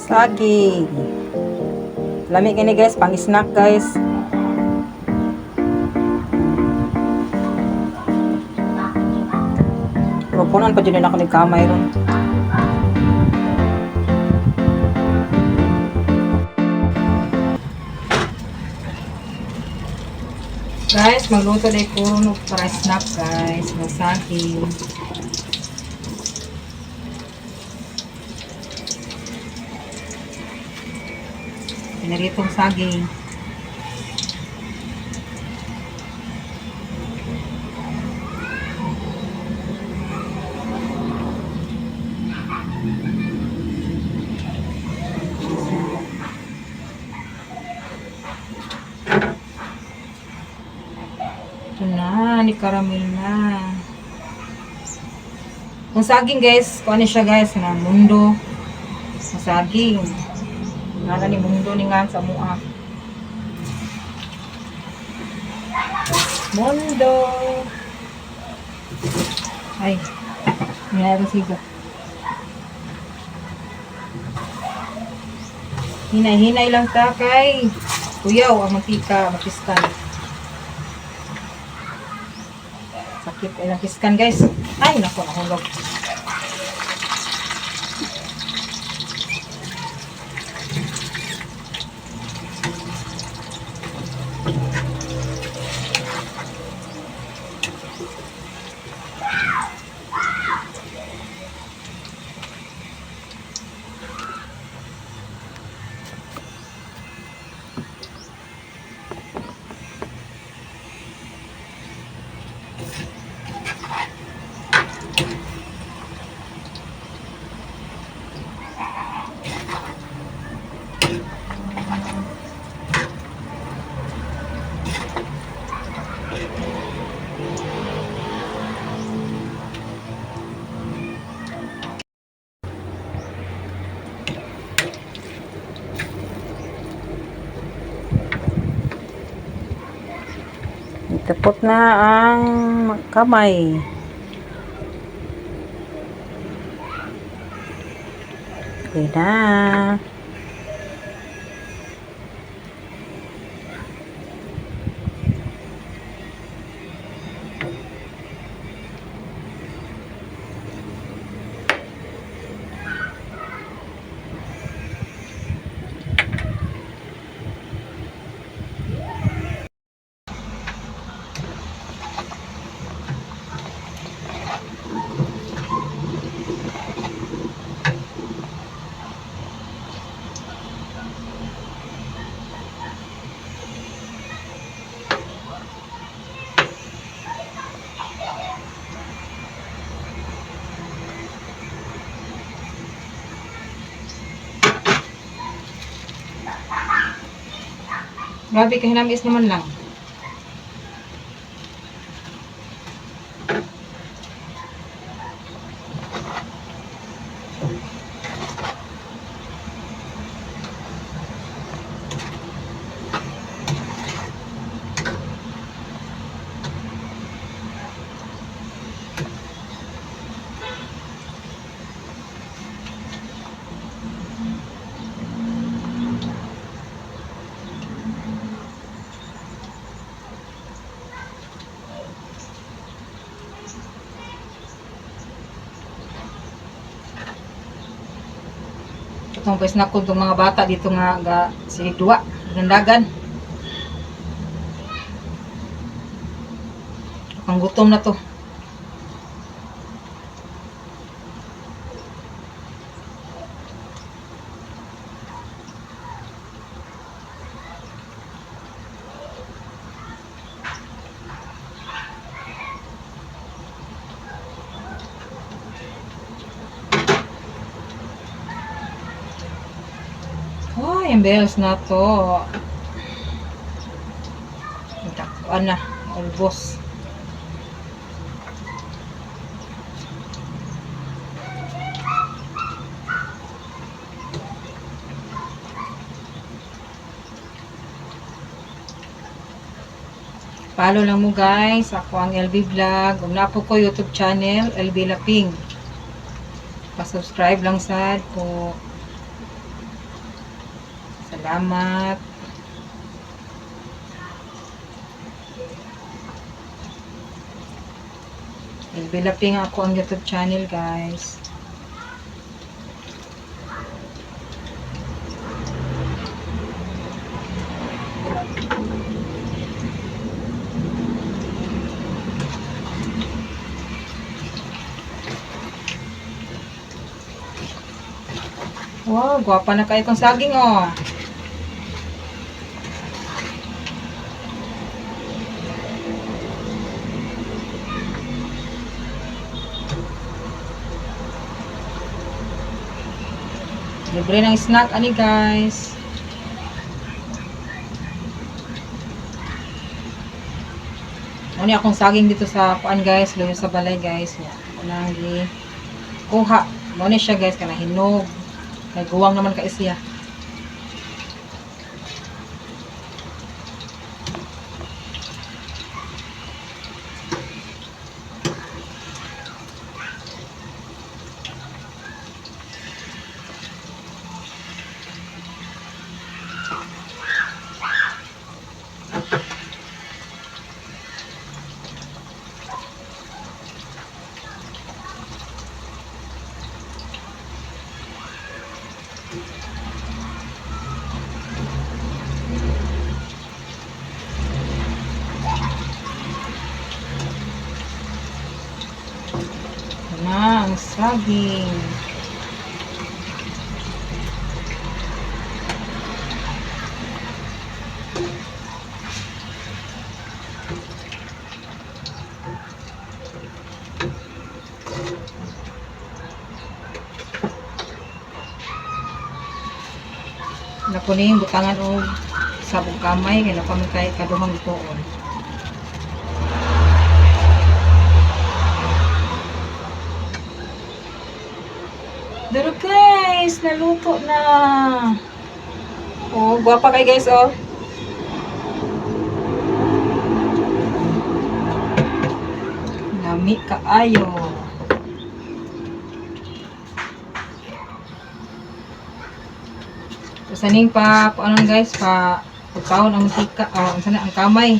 saging. Lami kini guys, pang snack guys. Proponan pa dyan ako ni kamay ron. Guys, magluto na puro no para snack guys, ng saging. Pinaritong saging. Ito na, ni caramel na. Kung saging guys, kung ano siya guys, na mundo. Sa saging. Nala ni mundo ni nga sa mua. Mundo. Ay, mayroon siga. Hinay-hinay lang ta kay tuyaw ang mantika, mapiskan. Sakit ay napiskan guys. Ay, naku, nahulog. Itapot na ang kamay. Okay na. Grabe, kahinamis naman lang. Itong pwes na ko itong mga bata dito nga silig duwa, nandagan. Ang gutom na to. Oh, yung bells na to. Takpan na. Albos. Follow lang mo guys. Ako ang LB Vlog. Kung na po ko YouTube channel, LB Laping. Pa-subscribe lang sad ko. Salamat. Developing ako ang YouTube channel, guys. Wow, gwapa na kayo itong saging, oh. Libre ng snack, ani guys. Ano akong saging dito sa kuan guys, luyo sa balay guys. Unang gi kuha. Mo ni siya guys kana hinog. Nagguwang naman ka siya. Na, ang saging. Nakuning butangan o sabog kamay kaya napamin kay kaduhang itoon. Pero guys, naluto na. Oh, guwapa kay guys, oh. Lami kaayo. So, saning pa, ano guys, pagkaon ang mantika, sana ang kamay.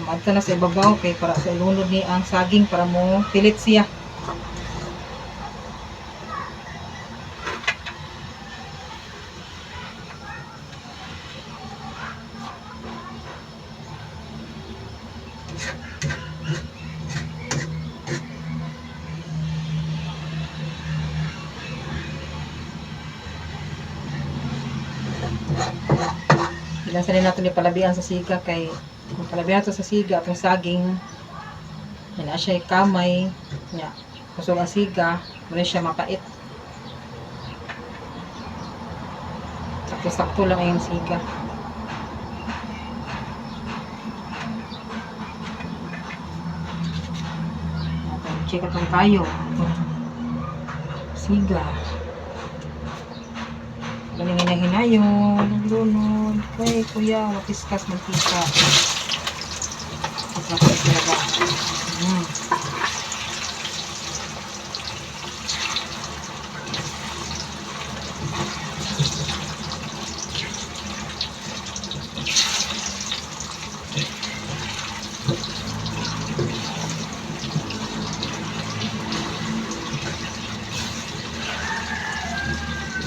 Mamadta na sa ibabaw, kay para sa ilunod ni ang saging, para mo pilit siya. Ilan sa rin natin ipalabihan sa siga kay kung palabihan ito sa siga atong saging yan siya kamay niya kusog ang siga muna siya mapait sakto lang yung siga check atong kayo siga galing na hinayon naglunod kay kuya matiskas mantika masakit talaga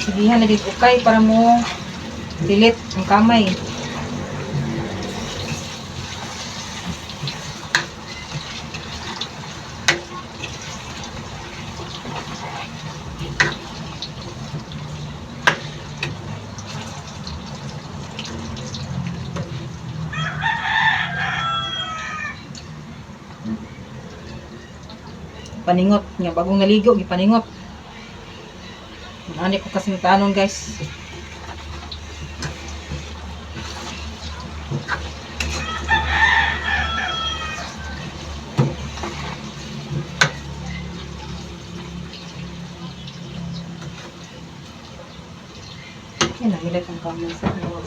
Sigihan na dito ukay para mo pilit ang kamay. Paningot nga bagong naligo gipaningot. Ani ko kasing tanon guys. Yan nagilat ang kamay sa loob.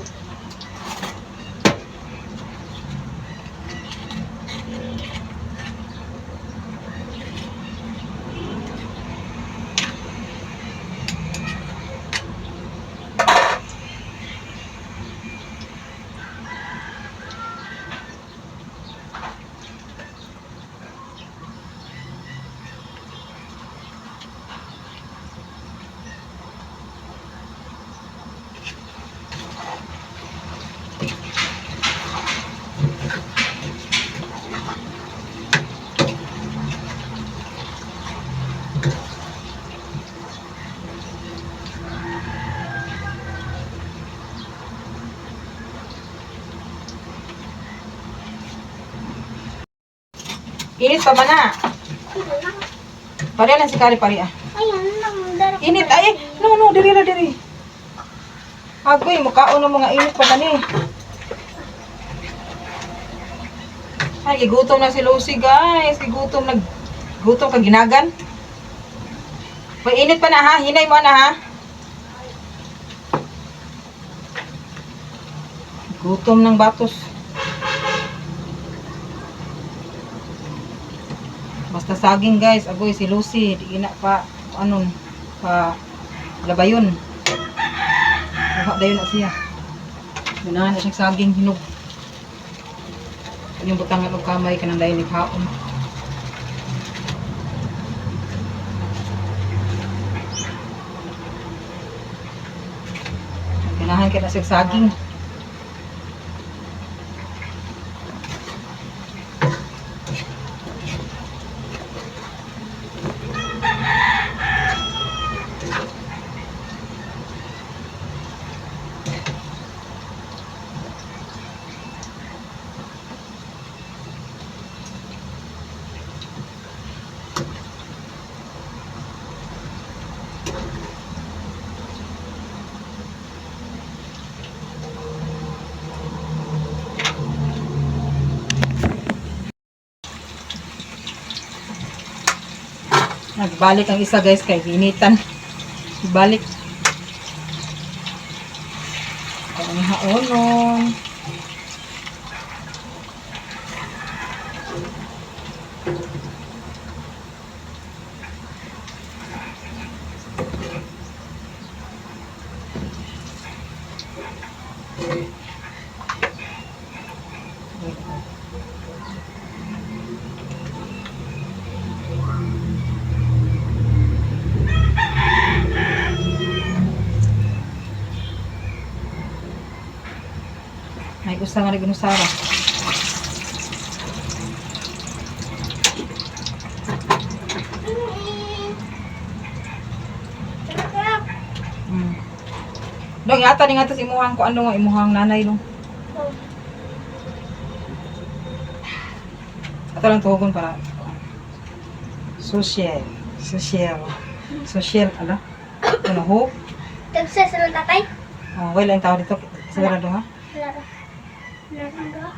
Init pa man na. Pare lang si Kari, pare ah. Ayan lang, darap. Init, ay, no, diri na, diri. Agoy, mukhaon ng mga init pa man eh. Ay, gigutom na si Lucy, guys. Gutom ka ginagan. May init pa na ha, hinay mo na ha. Gutom ng batos. Basta saging guys, agoy si Lucy, di ina pa, pa labayon. Dayon na siya. Ganahan na siyang saging hinog. Yung butangan o kamay ka ng dayon haon. Ganahan ka na siyang saging. Nagbalik ang isa guys kay hinitan. Balik. Ang haonon. May gusto nga nag-inusara. Dong, yata ni nga tas imuhang ko ano nga imuhang nanay dong. Ato lang tuhugon para social, ala. Ano ho? Tagsa sa tatay? Oh, wala ang tao dito. Sigurado ha? Laro. Laro nga.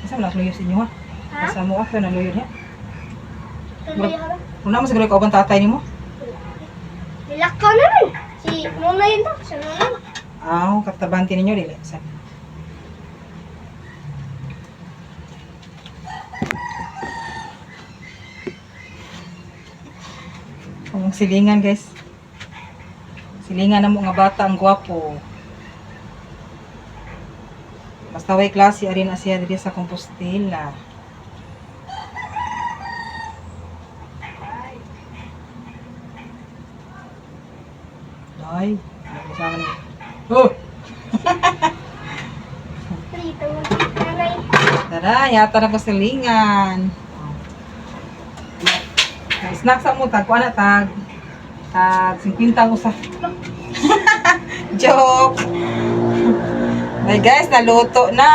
Asa mo lang luyo sa inyo ha? Ha? Asa mo ako na luyo niya? Tuloy ako. Kung naman siguro ikaw bang tatay ni mo? Nilakaw naman. Si Muna yun to. Si Muna. Katabanti ninyo dili. Sa Ang silingan guys. Silingan na mo nga bata ang gwapo. Basta way klase ari na siya diri sa Compostela. Ay, nagkasama na. Oh! Prito mo. Nanay. Tara, yata na ko silingan. Snack sa mo, tag, kuha na tag. Tag, 50 ang usa. Joke! Ay guys, naluto na.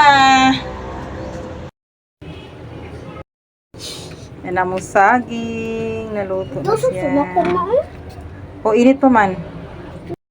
Yan ang saging. Naluto na Doon sa siya. sumakon na. O, init pa man.